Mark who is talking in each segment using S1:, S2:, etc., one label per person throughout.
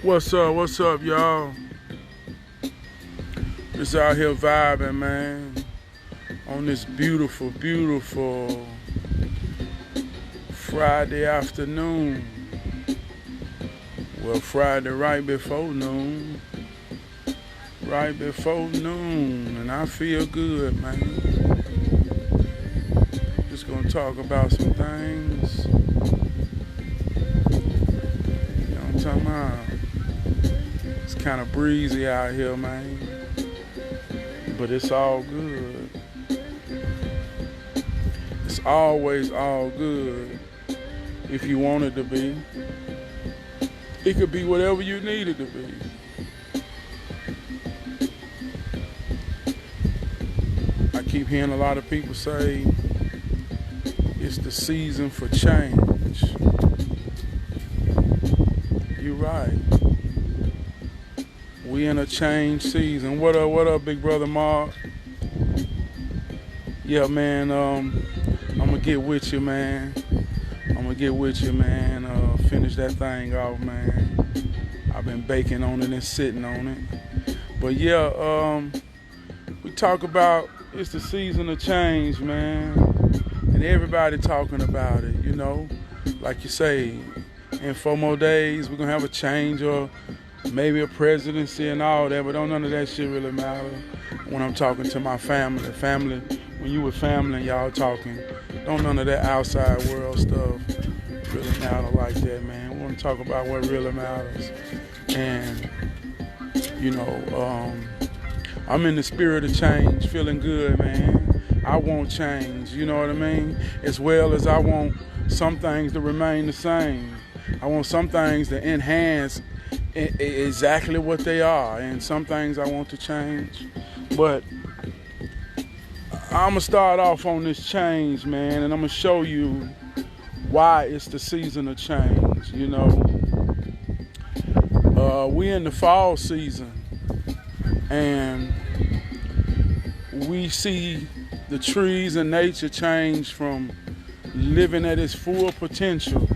S1: What's up, y'all? Just out here vibing, man, on this beautiful, beautiful Friday afternoon. Well, Friday right before noon. Right before noon, and I feel good, man. Just gonna talk about some things. You know what I'm talking about? It's kind of breezy out here, man. But it's all good. It's always all good if you want it to be. It could be whatever you need it to be. I keep hearing a lot of people say it's the season for change. You're right. We in a change season. What up, big brother Mark? Yeah, man, I'm gonna get with you, man. Finish that thing off, man. I've been baking on it and sitting on it. But yeah, we talk about it's the season of change, man. And everybody talking about it, you know. Like you say, in 4 more days, we're gonna have a change or maybe a presidency and all that, but don't none of that shit really matter when I'm talking to my family. Family, when you with family and y'all talking, don't none of that outside world stuff really matter like that, man. We want to talk about what really matters. And, you know, I'm in the spirit of change, feeling good, man. I want change, you know what I mean? As well as I want some things to remain the same. I want some things to enhance exactly what they are, and some things I want to change. But I'm gonna start off on this change, man, and I'm gonna show you why it's the season of change. You know, we in the fall season, and we see the trees and nature change from living at its full potential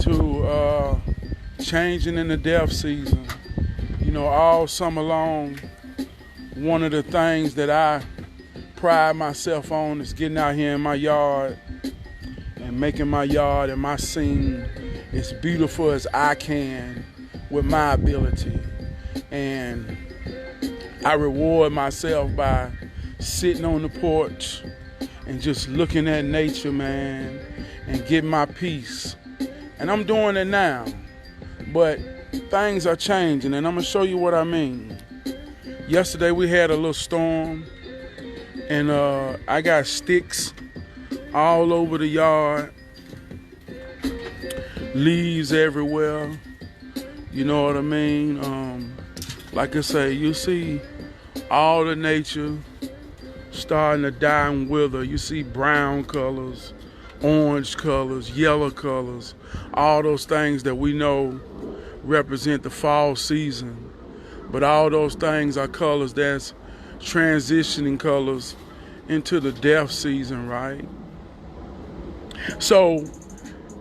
S1: to changing in the death season. You know, all summer long, one of the things that I pride myself on is getting out here in my yard and making my yard and my scene as beautiful as I can with my ability. And I reward myself by sitting on the porch and just looking at nature, man, and getting my peace. And I'm doing it now. But things are changing, and I'm going to show you what I mean. Yesterday we had a little storm, and I got sticks all over the yard, leaves everywhere, you know what I mean? Like I say, you see all the nature starting to die and wither. You see brown colors, orange colors, yellow colors, all those things that we know represent the fall season. But all those things are colors that's transitioning colors into the death season, right? So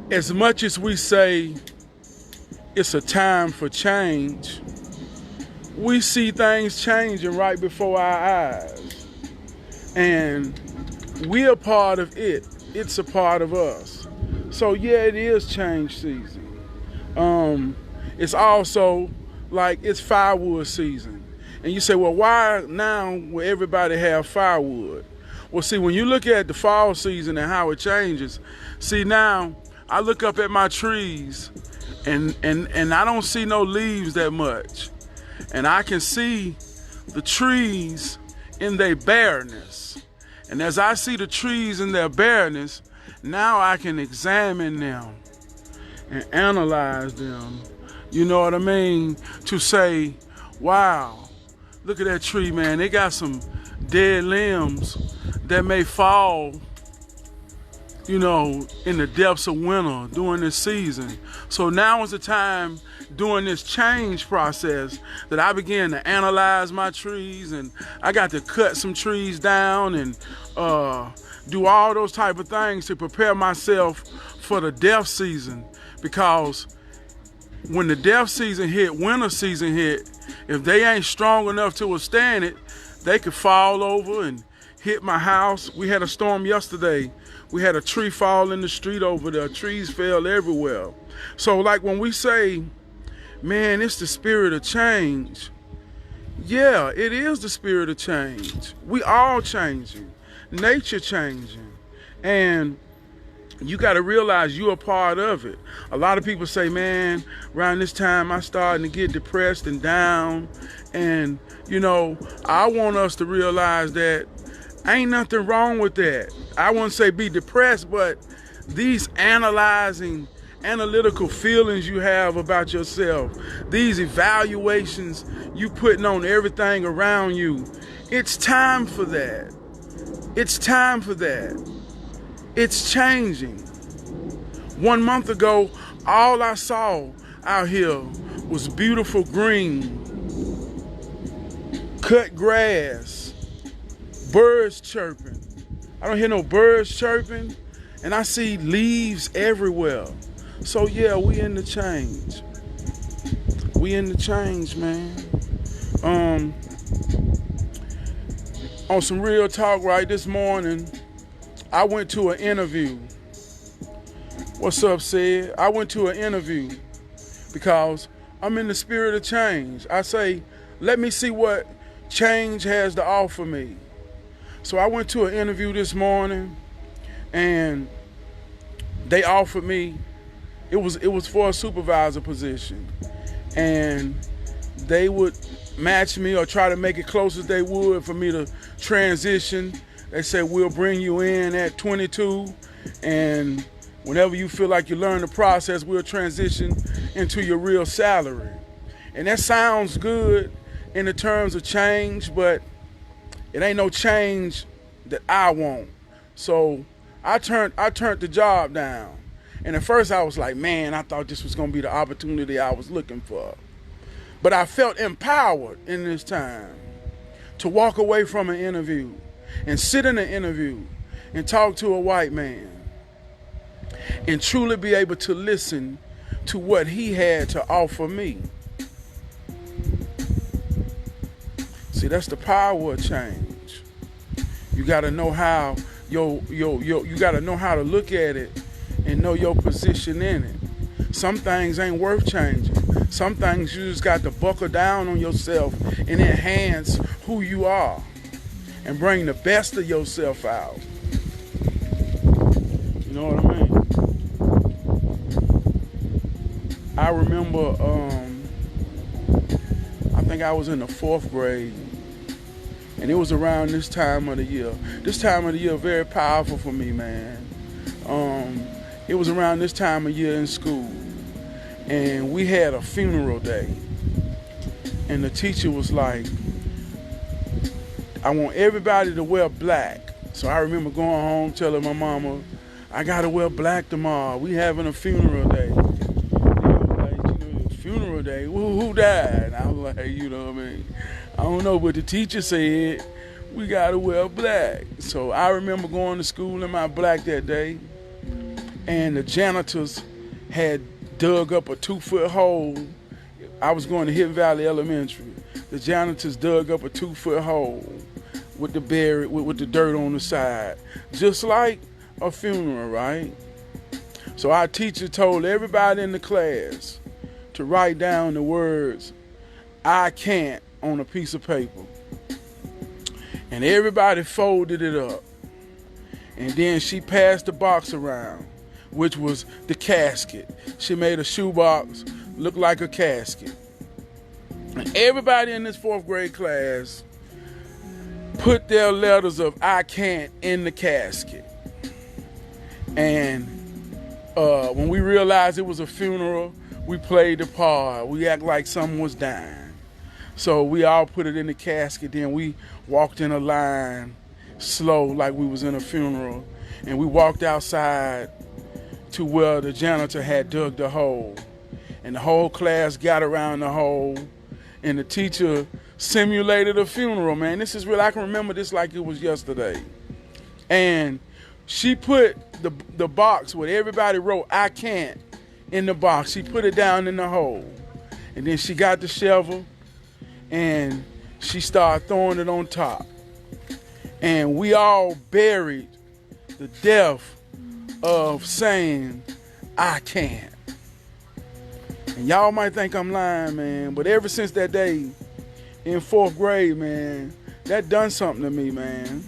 S1: as much as we say it's a time for change, we see things changing right before our eyes. And we're a part of it. It's a part of us. So yeah, it is change season. It's also like it's firewood season. And you say, well, why now will everybody have firewood? Well, see, when you look at the fall season and how it changes, see now I look up at my trees and I don't see no leaves that much. And I can see the trees in their bareness. And as I see the trees in their bareness, now I can examine them and analyze them. You know what I mean? To say, wow, look at that tree, man. They got some dead limbs that may fall, you know, in the depths of winter during this season. So now is the time during this change process that I began to analyze my trees, and I got to cut some trees down and do all those type of things to prepare myself for the death season, because when the death season hit, winter season hit, if they ain't strong enough to withstand it, they could fall over and hit my house. We had a storm yesterday. We had a tree fall in the street over there. Trees fell everywhere. So like when we say, man, it's the spirit of change. Yeah, it is the spirit of change. We all changing. Nature changing. And you got to realize you're a part of it. A lot of people say, man, around this time I'm starting to get depressed and down. And, you know, I want us to realize that ain't nothing wrong with that. I wouldn't say be depressed, but these analytical feelings you have about yourself, these evaluations you putting on everything around you, it's time for that. It's time for that. It's changing. 1 month ago, all I saw out here was beautiful green, cut grass, birds chirping. I don't hear no birds chirping, and I see leaves everywhere. So yeah, we in the change. We in the change, man. On some real talk, right, this morning, I went to an interview. What's up, Sid? I went to an interview because I'm in the spirit of change. I say, let me see what change has to offer me. So I went to an interview this morning, and they offered me, it was for a supervisor position, and they would match me or try to make it close as they would for me to transition. They said, we'll bring you in at 22, and whenever you feel like you learn the process, we'll transition into your real salary. And that sounds good in the terms of change, but it ain't no change that I want. So I turned the job down. And at first I was like, man, I thought this was gonna be the opportunity I was looking for. But I felt empowered in this time to walk away from an interview and sit in an interview and talk to a white man and truly be able to listen to what he had to offer me. See, that's the power of change. You gotta know how you gotta know how to look at it and know your position in it. Some things ain't worth changing. Some things you just got to buckle down on yourself and enhance who you are and bring the best of yourself out. You know what I mean? I remember, I think I was in the 4th grade, and it was around this time of the year. This time of the year very powerful for me, man. It was around this time of year in school, and we had a funeral day, and the teacher was like, I want everybody to wear black. So I remember going home telling my mama, I gotta wear black tomorrow. We having a funeral day. Funeral day, who died? And I was like, you know what I mean? I don't know, but the teacher said we gotta wear black. So I remember going to school in my black that day, and the janitors had dug up a 2-foot hole. I was going to Hidden Valley Elementary. The janitors dug up a 2-foot hole with the dirt on the side, just like a funeral, right? So our teacher told everybody in the class to write down the words, I can't, on a piece of paper. And everybody folded it up. And then she passed the box around, which was the casket. She made a shoebox look like a casket. And everybody in this 4th grade class put their letters of I can't in the casket. And when we realized it was a funeral, we played the part. We act like someone was dying. So we all put it in the casket. Then we walked in a line slow like we was in a funeral. And we walked outside to where the janitor had dug the hole. And the whole class got around the hole. And the teacher simulated a funeral, man. This is real. I can remember this like it was yesterday. And she put the box where everybody wrote I can't in the box. She put it down in the hole. And then she got the shovel and she started throwing it on top. And we all buried the death of saying, I can't. And y'all might think I'm lying, man, but ever since that day in 4th grade, man, that done something to me, man.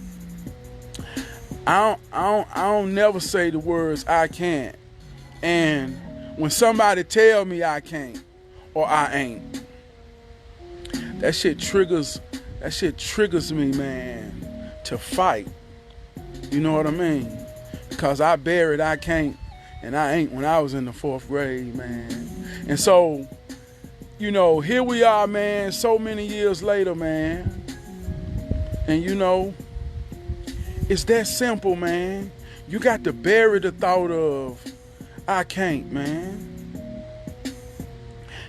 S1: I don't never say the words I can't. And when somebody tell me I can't or I ain't, that shit triggers me, man, to fight. You know what I mean? Because I buried I can't and I ain't when I was in the 4th grade, man. And so, you know, here we are, man, so many years later, man. And you know, it's that simple, man. You got to bury the thought of, I can't, man.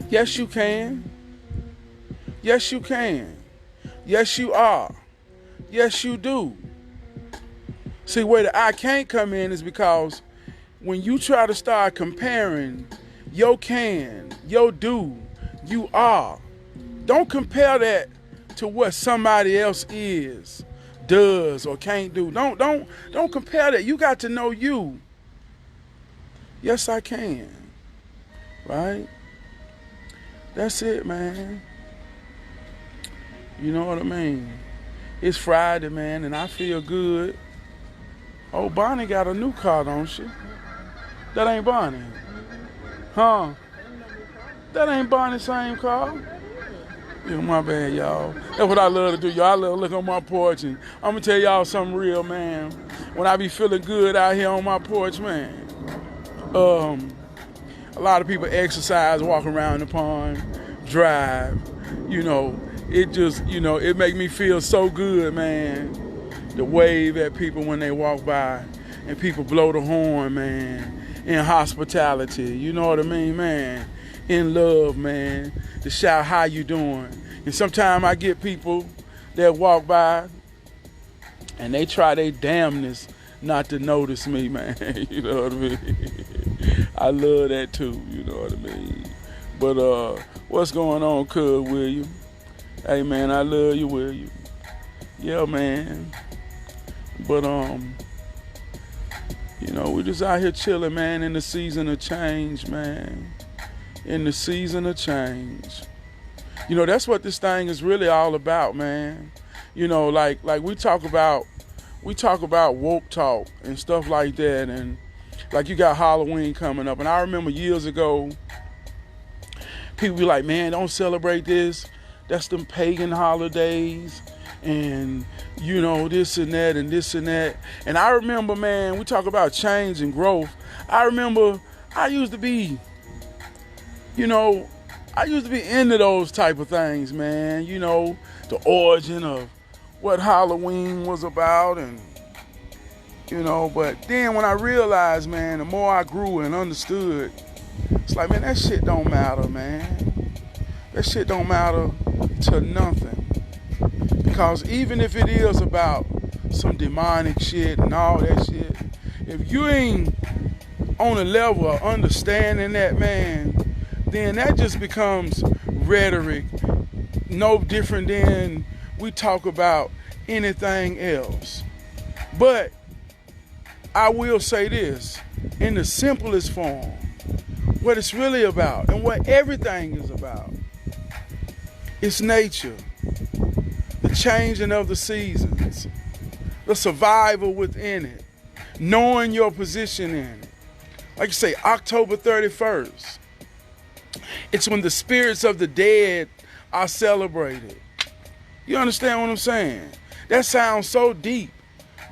S1: Yes, you can. Yes, you can. Yes, you are. Yes, you do. See, where the I can't come in is because when you try to start comparing your can, your do, you are, don't compare that to what somebody else is, does, or can't do. Don't compare that. You got to know you. Yes, I can. Right? That's it, man. You know what I mean? It's Friday, man, and I feel good. Oh, Bonnie got a new car, don't she? That ain't Bonnie. Huh? That ain't Bonnie's same car. Yeah, my bad, y'all. That's what I love to do, y'all. I love to look on my porch, and I'm gonna tell y'all something real, man. When I be feeling good out here on my porch, man, a lot of people exercise, walk around the pond, drive. You know, it just, you know, it make me feel so good, man. To wave at people when they walk by, and people blow the horn, man. In hospitality, you know what I mean, man. In love, man. To shout, how you doing? And sometimes I get people that walk by and they try their damnness not to notice me, man. You know what I mean? I love that too, you know what I mean? But what's going on, cuz, William? Hey, man, I love you, William. Yeah, man. But you know, we just out here chilling, man, in the season of change, man. In the season of change. You know, that's what this thing is really all about, man. You know, like we talk about woke talk and stuff like that, and like you got Halloween coming up. And I remember years ago, people be like, man, don't celebrate this. That's them pagan holidays. And, you know, this and that and this and that. And I remember, man, we talk about change and growth. I remember I used to be into those type of things, man. You know, the origin of what Halloween was about, and, you know, but then when I realized, man, the more I grew and understood, it's like, man, that shit don't matter, man. That shit don't matter to nothing. Because even if it is about some demonic shit and all that shit, if you ain't on a level of understanding that, man, then that just becomes rhetoric, no different than we talk about anything else. But I will say this, in the simplest form, what it's really about and what everything is about, it's nature. The changing of the seasons, the survival within it, knowing your position in it. Like you say, October 31st, it's when the spirits of the dead are celebrated. You understand what I'm saying? That sounds so deep.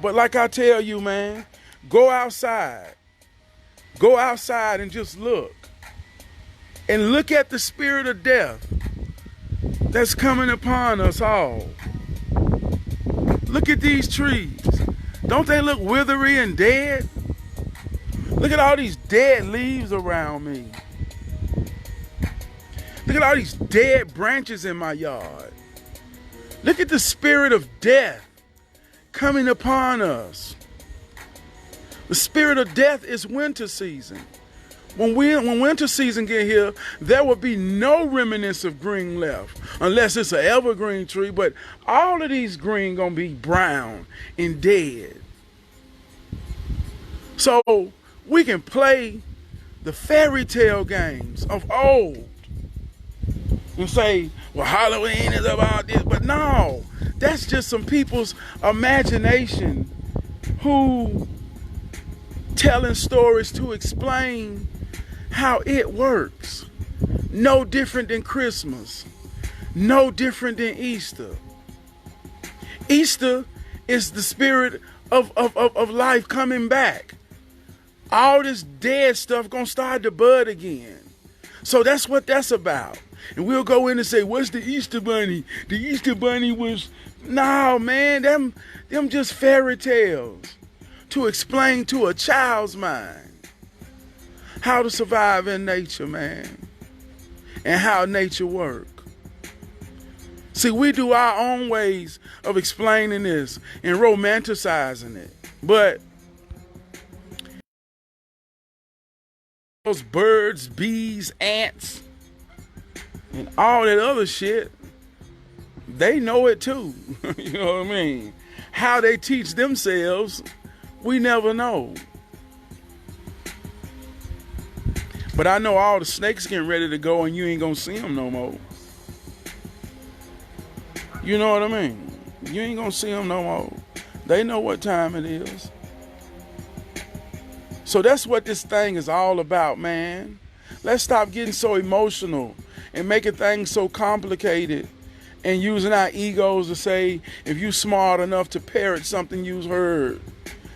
S1: But like I tell you, man, go outside. Go outside and just look. And look at the spirit of death that's coming upon us all. Look at these trees. Don't they look withery and dead? Look at all these dead leaves around me. Look at all these dead branches in my yard. Look at the spirit of death coming upon us. The spirit of death is winter season. When winter season get here, there will be no remnants of green left, unless it's an evergreen tree. But all of these green gonna be brown and dead. So we can play the fairy tale games of old and say, well, Halloween is about this. But no, that's just some people's imagination who telling stories to explain how it works. No different than Christmas. No different than Easter. Easter is the spirit of life coming back. All this dead stuff gonna start to bud again. So that's what that's about. And we'll go in and say, what's the Easter bunny? The Easter bunny was, no, man, them just fairy tales to explain to a child's mind how to survive in nature, man, and how nature works. See, we do our own ways of explaining this and romanticizing it. But those birds, bees, ants, and all that other shit, they know it too. You know what I mean? How they teach themselves, we never know. But I know all the snakes getting ready to go and you ain't gonna see them no more. You know what I mean? You ain't gonna see them no more. They know what time it is. So that's what this thing is all about, man. Let's stop getting so emotional and making things so complicated and using our egos to say, if you smart enough to parrot something you heard.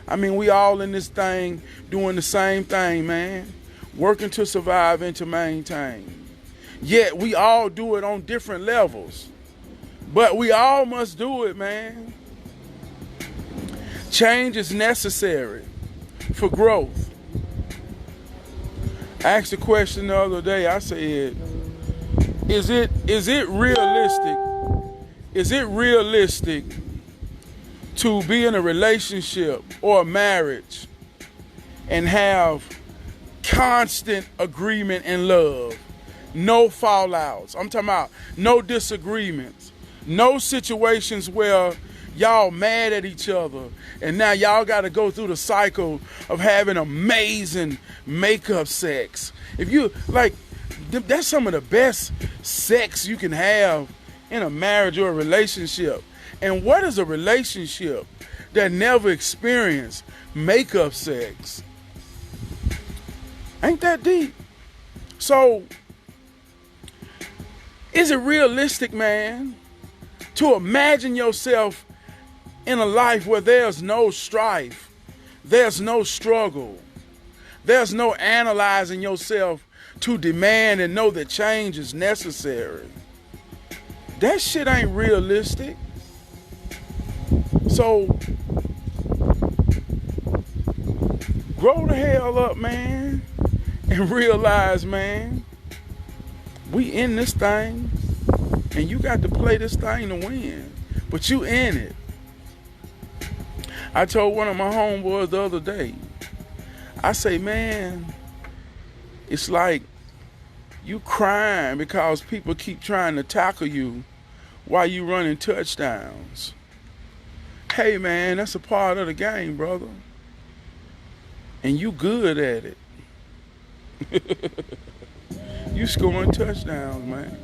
S1: I mean, we all in this thing doing the same thing, man. Working to survive and to maintain. Yet we all do it on different levels. But we all must do it, man. Change is necessary for growth. I asked a question the other day. I said, is it realistic? Is it realistic to be in a relationship or a marriage and have constant agreement and love? No fallouts. I'm talking about no disagreements. No situations where y'all mad at each other and now y'all got to go through the cycle of having amazing makeup sex. If you like, that's some of the best sex you can have in a marriage or a relationship. And what is a relationship that never experienced makeup sex? Ain't that deep? So, is it realistic, man, to imagine yourself in a life where there's no strife, there's no struggle, there's no analyzing yourself to demand and know that change is necessary? That shit ain't realistic. So, grow the hell up, man, and realize, man, we in this thing, and you got to play this thing to win, but you in it. I told one of my homeboys the other day, I say, man, it's like you crying because people keep trying to tackle you while you running touchdowns. Hey, man, that's a part of the game, brother. And you good at it. You scoring touchdowns, man.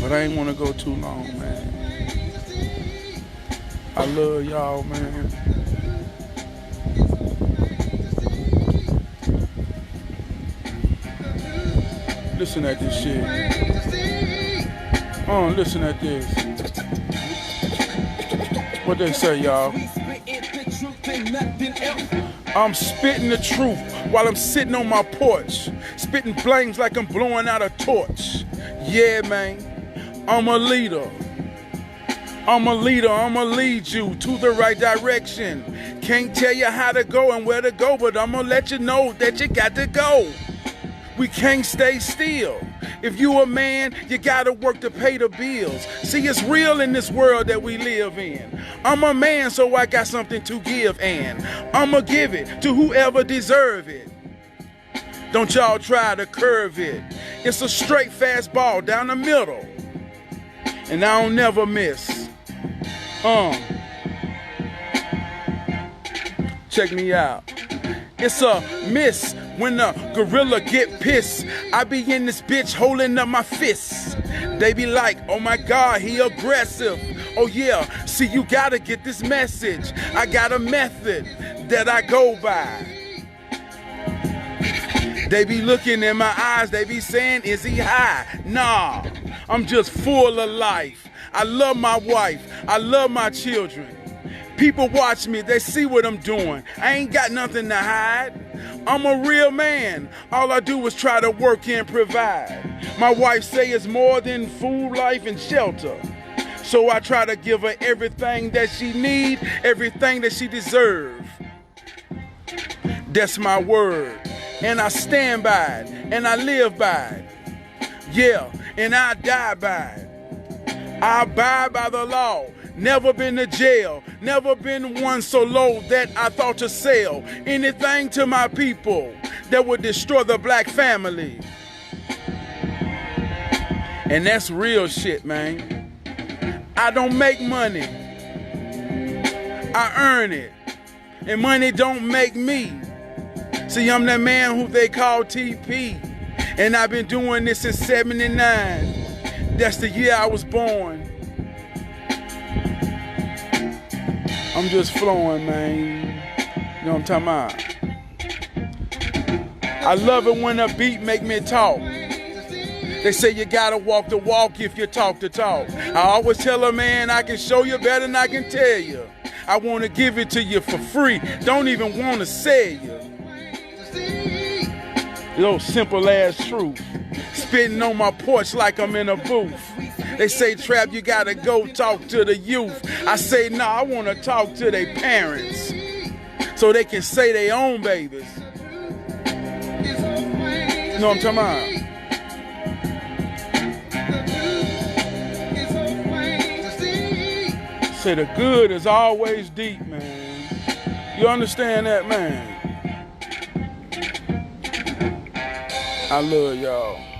S1: But I ain't want to go too long, man. I love y'all, man. Listen at this shit. Listen at this. What they say, y'all? I'm spitting the truth while I'm sitting on my porch, spitting flames like I'm blowing out a torch. Yeah, man, I'm a leader. I'm a leader, I'ma lead you to the right direction. Can't tell you how to go and where to go, but I'ma let you know that you got to go. We can't stay still. If you a man, you gotta work to pay the bills. See, it's real in this world that we live in. I'm a man, so I got something to give, and I'ma give it to whoever deserve it. Don't y'all try to curve it. It's a straight fastball down the middle, and I don't never miss. Check me out. It's a miss when the gorilla get pissed. I be in this bitch holding up my fists. They be like, oh my God, he aggressive. Oh yeah, see, you gotta get this message. I got a method that I go by. They be looking in my eyes, they be saying, is he high? Nah, I'm just full of life. I love my wife, I love my children. People watch me, they see what I'm doing. I ain't got nothing to hide. I'm a real man. All I do is try to work and provide. My wife say it's more than food, life, and shelter. So I try to give her everything that she need, everything that she deserve. That's my word. And I stand by it, and I live by it. Yeah, and I die by it. I abide by the law. Never been to jail, never been one so low that I thought to sell anything to my people that would destroy the black family. And that's real shit, man. I don't make money, I earn it, and money don't make me. See, I'm that man who they call TP, and I've been doing this since '79. That's the year I was born. I'm just flowing, man. You know what I'm talking about? I love it when a beat make me talk. They say you gotta walk the walk if you talk the talk. I always tell a man I can show you better than I can tell you. I wanna give it to you for free. Don't even wanna sell you. Yo, simple ass truth. Spitting on my porch like I'm in a booth. They say, Trap, you gotta go talk to the youth. I say, nah, I wanna talk to their parents so they can say they own babies. You know what I'm talking about? Say the good is always deep, man. You understand that, man? I love y'all.